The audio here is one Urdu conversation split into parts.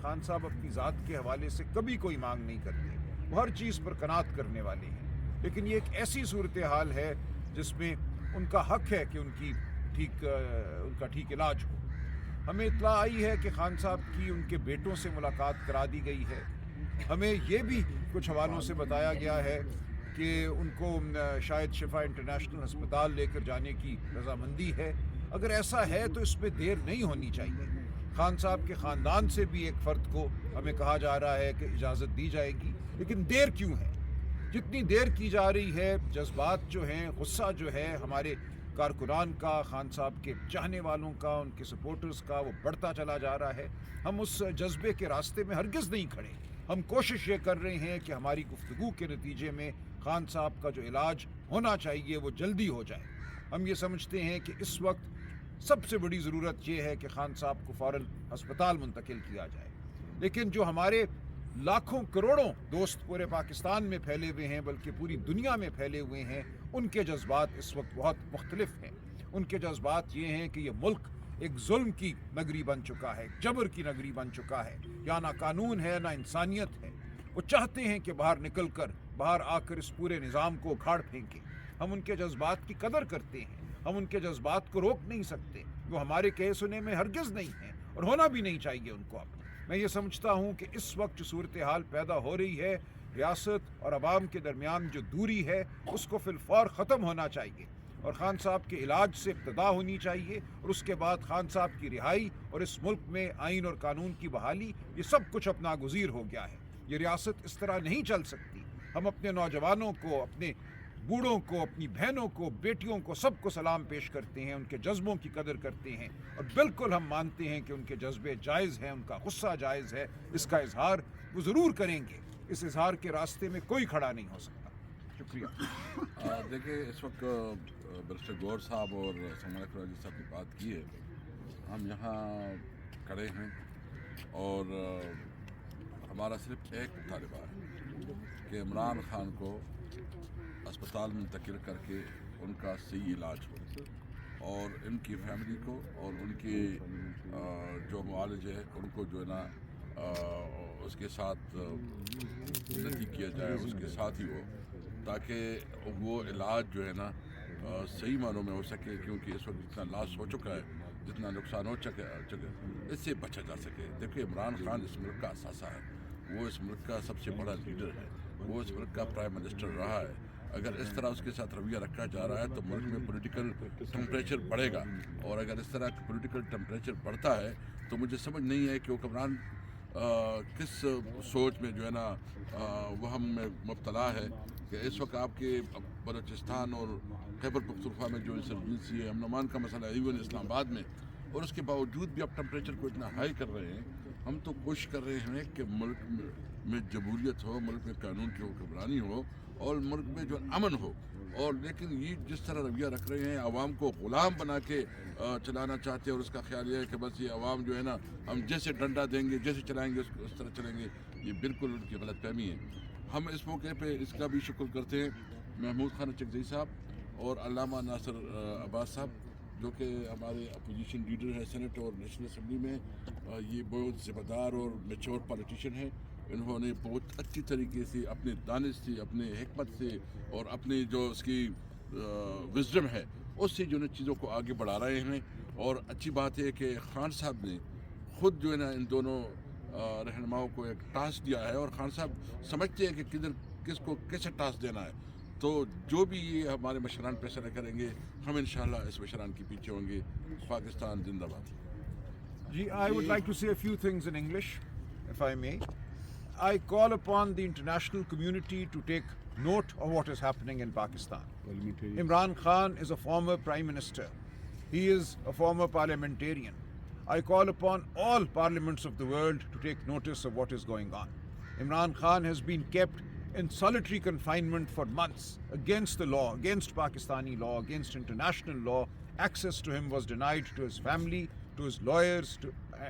خان صاحب اپنی ذات کے حوالے سے کبھی کوئی مانگ نہیں کرتے، وہ ہر چیز پر قناعت کرنے والے ہیں، لیکن یہ ایک ایسی صورتحال ہے جس میں ان کا حق ہے کہ ان کا ٹھیک علاج ہو۔ ہمیں اطلاع آئی ہے کہ خان صاحب کی ان کے بیٹوں سے ملاقات کرا دی گئی ہے۔ ہمیں یہ بھی کچھ حوالوں سے بتایا گیا ہے کہ ان کو شاید شفا انٹرنیشنل ہسپتال لے کر جانے کی رضامندی ہے۔ اگر ایسا ہے تو اس میں دیر نہیں ہونی چاہیے۔ خان صاحب کے خاندان سے بھی ایک فرد کو ہمیں کہا جا رہا ہے کہ اجازت دی جائے گی، لیکن دیر کیوں ہے؟ جتنی دیر کی جا رہی ہے، جذبات جو ہیں، غصہ جو ہے ہمارے کارکنان کا، خان صاحب کے چاہنے والوں کا، ان کے سپورٹرز کا، وہ بڑھتا چلا جا رہا ہے۔ ہم اس جذبے کے راستے میں ہرگز نہیں کھڑے۔ ہم کوشش یہ کر رہے ہیں کہ ہماری گفتگو کے نتیجے میں خان صاحب کا جو علاج ہونا چاہیے وہ جلدی ہو جائے۔ ہم یہ سمجھتے ہیں کہ اس وقت سب سے بڑی ضرورت یہ ہے کہ خان صاحب کو فوراً ہسپتال منتقل کیا جائے، لیکن جو ہمارے لاکھوں کروڑوں دوست پورے پاکستان میں پھیلے ہوئے ہیں، بلکہ پوری دنیا میں پھیلے ہوئے ہیں، ان کے جذبات اس وقت بہت مختلف ہیں۔ ان کے جذبات یہ ہیں کہ یہ ملک ایک ظلم کی نگری بن چکا ہے، جبر کی نگری بن چکا ہے، یہاں نہ قانون ہے نہ انسانیت ہے۔ وہ چاہتے ہیں کہ باہر نکل کر، باہر آ کر اس پورے نظام کو اکھاڑ پھینکیں۔ ہم ان کے جذبات کی قدر کرتے ہیں، ہم ان کے جذبات کو روک نہیں سکتے، وہ ہمارے کہے سنے میں ہرگز نہیں ہیں اور ہونا بھی نہیں چاہیے ان کو اب۔ میں یہ سمجھتا ہوں کہ اس وقت جو صورتحال پیدا ہو رہی ہے، ریاست اور عوام کے درمیان جو دوری ہے، اس کو فی الفور ختم ہونا چاہیے اور خان صاحب کے علاج سے ابتدا ہونی چاہیے، اور اس کے بعد خان صاحب کی رہائی اور اس ملک میں آئین اور قانون کی بحالی، یہ سب کچھ اب ناگزیر ہو گیا ہے۔ یہ ریاست اس طرح نہیں چل سکتی۔ ہم اپنے نوجوانوں کو، اپنے بوڑھوں کو، اپنی بہنوں کو، بیٹیوں کو، سب کو سلام پیش کرتے ہیں، ان کے جذبوں کی قدر کرتے ہیں، اور بالکل ہم مانتے ہیں کہ ان کے جذبے جائز ہیں، ان کا غصہ جائز ہے، اس کا اظہار وہ ضرور کریں گے۔ اس اظہار کے راستے میں کوئی کھڑا نہیں ہو سکتا۔ شکریہ۔ دیکھیں، اس وقت برسٹر گور صاحب اور سلمان اکبر راجی صاحب نے بات کی ہے۔ ہم یہاں کھڑے ہیں اور ہمارا صرف ایک مطالبہ ہے کہ عمران خان کو اسپتال منتقل کر کے ان کا صحیح علاج ہو، اور ان کی فیملی کو اور ان کے جو معالج ہے ان کو جو ہے نا اس کے ساتھ نتی کیا جائے، اس کے ساتھ ہی ہو، تاکہ وہ علاج جو ہے نا صحیح معنوں میں ہو سکے، کیونکہ اس وقت جتنا لاس ہو چکا ہے، جتنا نقصان ہو چکا اس سے بچا جا سکے۔ دیکھیں، عمران خان اس ملک کا اثاثہ ہے، وہ اس ملک کا سب سے بڑا لیڈر ہے، وہ اس ملک کا پرائم منسٹر رہا ہے۔ اگر اس طرح اس کے ساتھ رویہ رکھا جا رہا ہے تو ملک میں پولیٹیکل ٹمپریچر بڑھے گا، اور اگر اس طرح پولیٹیکل ٹمپریچر بڑھتا ہے تو مجھے سمجھ نہیں ہے کہ حکمران کس سوچ میں جو ہے نا وہم میں مبتلا ہے، کہ اس وقت آپ کے بلوچستان اور خیبر پختونخوا میں جو انسرجنسی ہے، امن و امان کا مسئلہ ہے، ایون اسلام آباد میں، اور اس کے باوجود بھی آپ ٹمپریچر کو اتنا ہائی کر رہے ہیں۔ ہم تو کوشش کر رہے ہیں کہ ملک میں جمہوریت ہو، ملک میں قانون کی حکمرانی ہو، اور ملک میں جو امن ہو، اور لیکن یہ جس طرح رویہ رکھ رہے ہیں، عوام کو غلام بنا کے چلانا چاہتے ہیں، اور اس کا خیال یہ ہے کہ بس یہ عوام جو ہے نا ہم جیسے ڈنڈا دیں گے، جیسے چلائیں گے اس طرح چلیں گے، یہ بالکل ان کی غلط فہمی ہے۔ ہم اس موقع پہ اس کا بھی شکر کرتے ہیں محمود خان چکزئی صاحب اور علامہ ناصر عباس صاحب، جو کہ ہمارے اپوزیشن لیڈر ہیں سینٹ اور نیشنل اسمبلی میں۔ یہ بہت ذمہ دار اور میچور پالیٹیشین ہیں۔ انہوں نے بہت اچھی طریقے سے اپنے دانش سے، اپنے حکمت سے، اور اپنی جو اس کی وزڈم ہے اس سے جو ہے چیزوں کو آگے بڑھا رہے ہیں۔ اور اچھی بات ہے کہ خان صاحب نے خود جو ہے نا ان دونوں رہنماؤں کو ایک ٹاسک دیا ہے، اور خان صاحب سمجھتے ہیں کہ کس کو کیسے ٹاسک دینا ہے۔ تو جو بھی یہ ہمارے مشران فیصلہ کریں گے، ہم انشاءاللہ اس مشران کے پیچھے ہوں گے۔ پاکستان زندہ باد۔ I would like to say a few things in English, if I may. I call upon the international community to take note of what is happening in Pakistan. Imran Khan is a former Prime Minister. He is a former parliamentarian. I call upon all parliaments of the world to take notice of what is going on. Imran Khan has been kept in solitary confinement for months against the law, against Pakistani law, against international law. Access to him was denied, to his family, to his lawyers,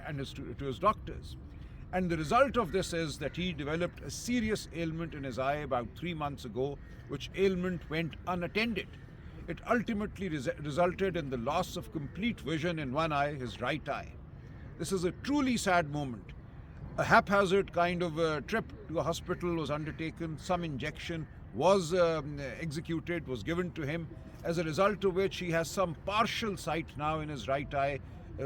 and to his doctors. And the result of this is that he developed a serious ailment in his eye about 3 months ago, which ailment went unattended. It ultimately resulted in the loss of complete vision in one eye, his right eye. This is a truly sad moment. A haphazard kind of trip to a hospital was undertaken. Some injection was executed, was given to him, as a result of which he has some partial sight now in his right eye.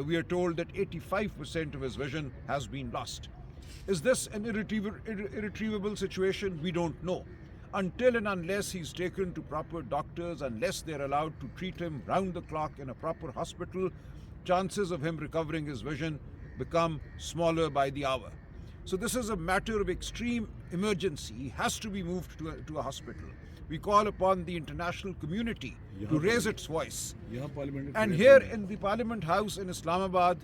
We are told that 85% of his vision has been lost. Is this an irretrievable situation? We don't know. Until and unless he's taken to proper doctors, unless they're allowed to treat him round the clock in a proper hospital, chances of him recovering his vision become smaller by the hour. So this is a matter of extreme emergency. He has to be moved to a hospital. We call upon the international community to raise its voice. And here in the Parliament House in Islamabad,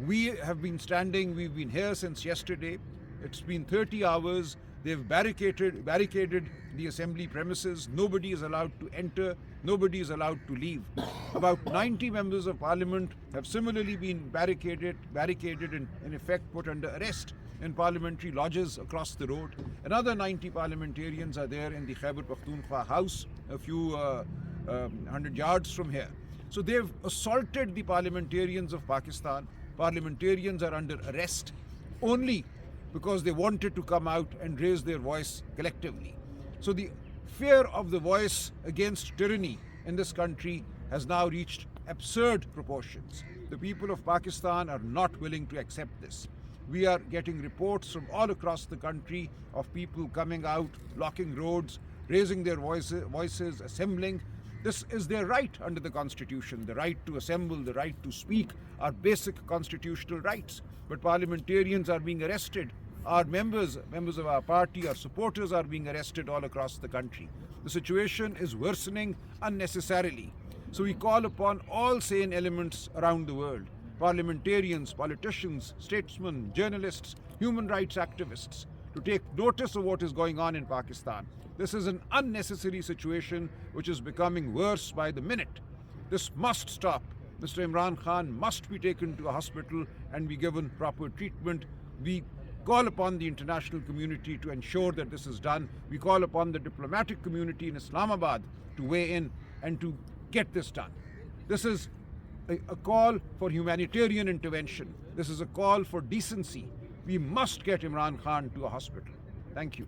we have been standing, we've been here since yesterday. It's been 30 hours. They've barricaded the assembly premises. Nobody is allowed to enter. Nobody is allowed to leave. About 90 members of parliament have similarly been barricaded and in effect put under arrest in parliamentary lodges across the road. Another 90 parliamentarians are there in the Khyber Pakhtunkhwa house, a few hundred yards from here. So they've assaulted the parliamentarians of Pakistan. Parliamentarians are under arrest only because they wanted to come out and raise their voice collectively. So the fear of the voice against tyranny in this country has now reached absurd proportions. The people of Pakistan are not willing to accept this. We are getting reports from all across the country of people coming out, blocking roads, raising their voices, assembling. This is their right under the Constitution. The right to assemble, the right to speak are basic constitutional rights. But parliamentarians are being arrested. Our members of our party, our supporters are being arrested all across the country. The situation is worsening unnecessarily. So we call upon all sane elements around the world, parliamentarians, politicians, statesmen, journalists, human rights activists, to take notice of what is going on in Pakistan. This is an unnecessary situation which is becoming worse by the minute. This must stop. Mr. Imran Khan must be taken to a hospital and be given proper treatment. We call upon the international community to ensure that this is done. We call upon the diplomatic community in Islamabad to weigh in and to get this done. This is a call for humanitarian intervention. This is a call for decency. We must get Imran Khan to a hospital. Thank you.